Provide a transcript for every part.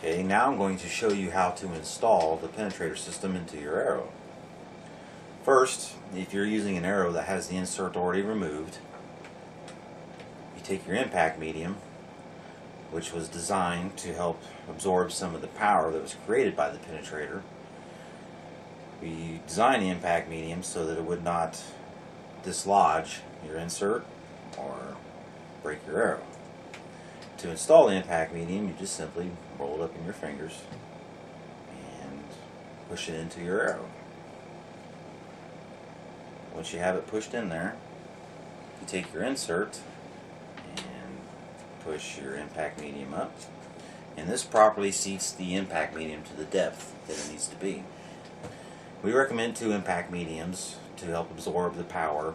Okay, now I'm going to show you how to install the penetrator system into your arrow. First, if you're using an arrow that has the insert already removed, you take your impact medium, which was designed to help absorb some of the power that was created by the penetrator. We designed the impact medium so that it would not dislodge your insert or break your arrow. To install the impact medium, you just simply roll it up in your fingers and push it into your arrow. Once you have it pushed in there, you take your insert and push your impact medium up, and this properly seats the impact medium to the depth that it needs to be. We recommend 2 impact mediums to help absorb the power,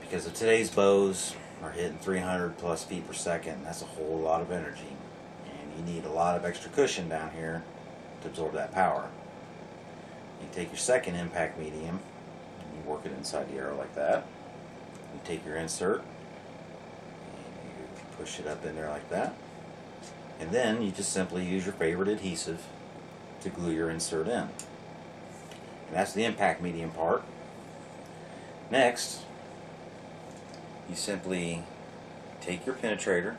because of today's bows are hitting 300 plus feet per second. That's a whole lot of energy, and you need a lot of extra cushion down here to absorb that power. You take your second impact medium and you work it inside the arrow like that. You take your insert and you push it up in there like that, and then you just simply use your favorite adhesive to glue your insert in. And that's the impact medium part. Next, you simply take your penetrator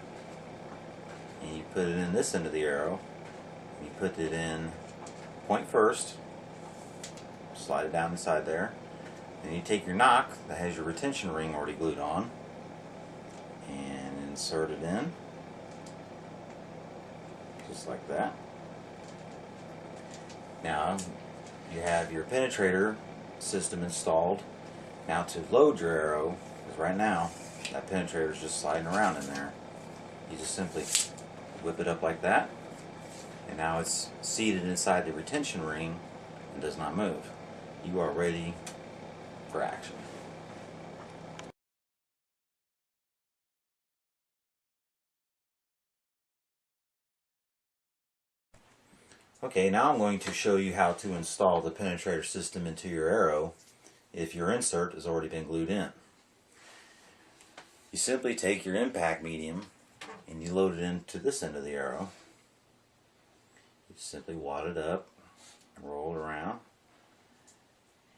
and you put it in this end of the arrow. You put it in point first, slide it down inside there. Then you take your nock that has your retention ring already glued on and insert it in, just like that. Now you have your penetrator system installed. Now to load your arrow, because right now that penetrator is just sliding around in there, you just simply whip it up like that, and now it's seated inside the retention ring and does not move. You are ready for action. Okay, now I'm going to show you how to install the penetrator system into your arrow if your insert has already been glued in. You simply take your impact medium and you load it into this end of the arrow. You simply wad it up, roll it around,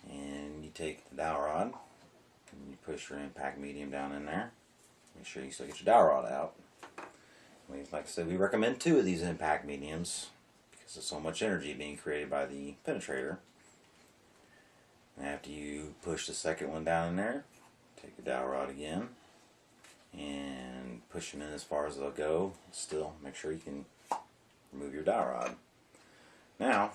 and you take the dowel rod and you push your impact medium down in there. Make sure you still get your dowel rod out. Like I said, we recommend 2 of these impact mediums because of so much energy being created by the penetrator. And after you push the second one down in there, take your dowel rod again and push them in as far as they'll go. Still, make sure you can remove your dowel rod. Now,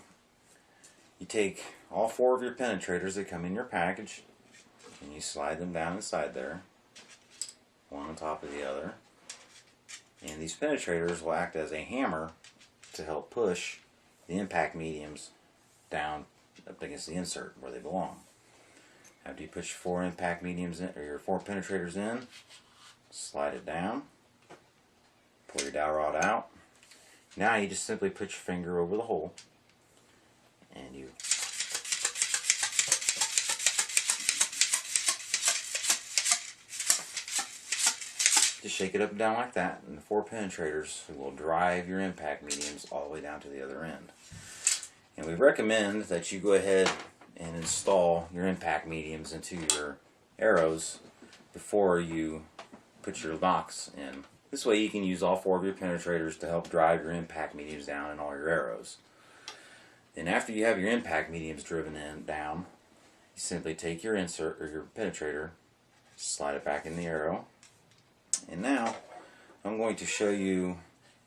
you take all 4 of your penetrators that come in your package and you slide them down inside there, one on top of the other. And these penetrators will act as a hammer to help push the impact mediums down up against the insert where they belong. After you push your 4 impact mediums in, or your 4 penetrators in, slide it down, pull your dowel rod out. Now you just simply put your finger over the hole and you just shake it up and down like that, and the 4 penetrators will drive your impact mediums all the way down to the other end. And we recommend that you go ahead and install your impact mediums into your arrows before you put your nocks in. This way you can use all 4 of your penetrators to help drive your impact mediums down in all your arrows. Then after you have your impact mediums driven down, you simply take your insert or your penetrator, slide it back in the arrow. And now I'm going to show you,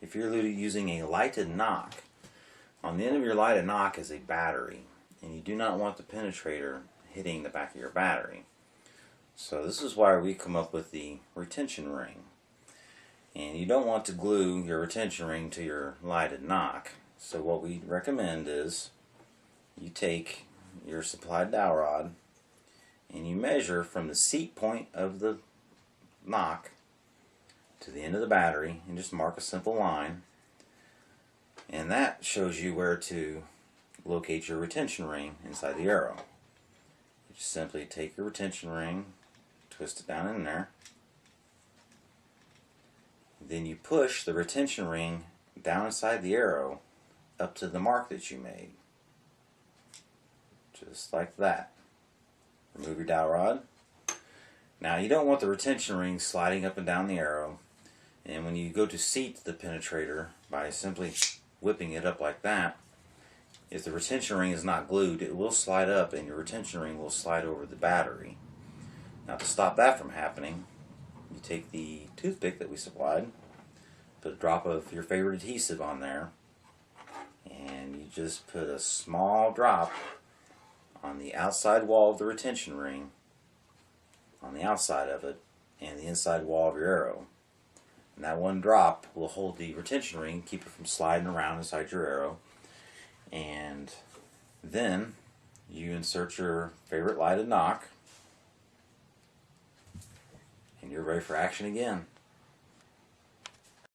if you're using a lighted nock, on the end of your lighted nock is a battery, and you do not want the penetrator hitting the back of your battery. So this is why we come up with the retention ring. And you don't want to glue your retention ring to your lighted nock. So what we recommend is you take your supplied dowel rod and you measure from the seat point of the nock to the end of the battery and just mark a simple line, and that shows you where to locate your retention ring inside the arrow. You just simply take your retention ring, twist it down in there, Then you push the retention ring down inside the arrow up to the mark that you made. Just like that. Remove your dowel rod. Now you don't want the retention ring sliding up and down the arrow, and when you go to seat the penetrator by simply whipping it up like that, if the retention ring is not glued, it will slide up and your retention ring will slide over the battery. Now to stop that from happening, you take the toothpick that we supplied, put a drop of your favorite adhesive on there, and you just put a small drop on the outside wall of the retention ring, on the outside of it, and the inside wall of your arrow. And that one drop will hold the retention ring, keep it from sliding around inside your arrow. And then you insert your favorite lighted knock, and you're ready for action again.